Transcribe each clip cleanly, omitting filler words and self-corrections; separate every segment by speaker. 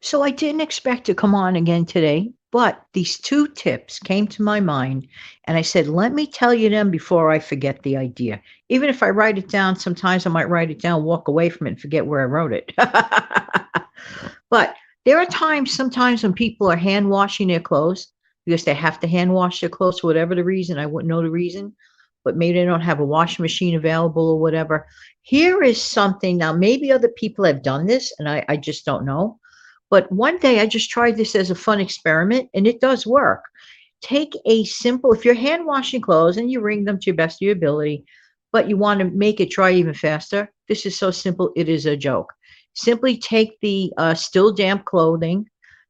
Speaker 1: So I didn't expect to come on again today, but these two tips came to my mind, and I said, let me tell you them before I forget the idea. Even if I write it down, sometimes I might write it down, walk away from it, and forget where I wrote it. But there are times, sometimes when people are hand washing their clothes because they have to hand wash their clothes for whatever the reason. I wouldn't know the reason, but maybe they don't have a washing machine available or whatever. Here is something now, maybe other people have done this, and I just don't know, but one day I just tried this as a fun experiment and it does work. Take a simple, if you're hand washing clothes and you wring them to your best of your ability, but you want to make it dry even faster, this is so simple, it is a joke. Simply take the still damp clothing,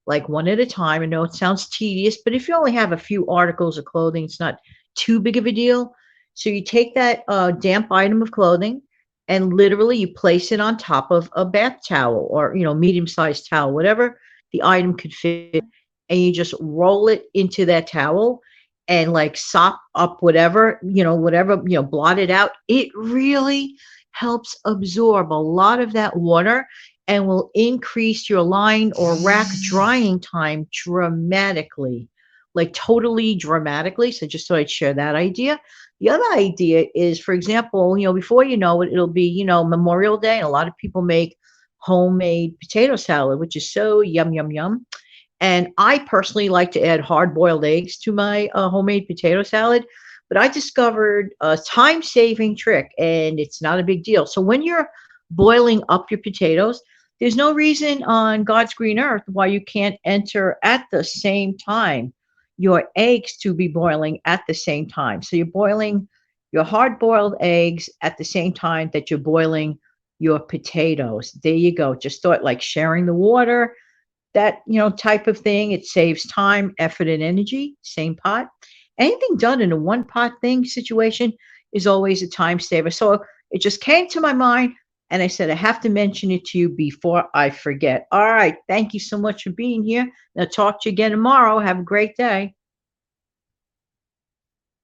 Speaker 1: like one at a time. I know it sounds tedious, but if you only have a few articles of clothing, it's not too big of a deal. So you take that damp item of clothing and literally you place it on top of a bath towel or medium-sized towel, whatever the item could fit, and you just roll it into that towel and like sop up whatever, blot it out. It really helps absorb a lot of that water and will increase your line or rack drying time dramatically, like totally dramatically. So just so I'd share that idea. The other idea is, for example, before you know it, it'll be, Memorial Day, and a lot of people make homemade potato salad, which is so yum, yum, yum. And I personally like to add hard boiled eggs to my homemade potato salad. But I discovered a time saving trick, and it's not a big deal. So when you're boiling up your potatoes, there's no reason on God's green earth why you can't enter at the same time your eggs to be boiling at the same time. So you're boiling your hard boiled eggs at the same time that you're boiling your potatoes. There you go. Just start like sharing the water, that type of thing. It saves time, effort, and energy. Same pot. Anything done in a one pot thing situation is always a time saver. So it just came to my mind, and I said I have to mention it to you before I forget. All right, thank you so much for being here. I'll talk to you again tomorrow. Have a great day.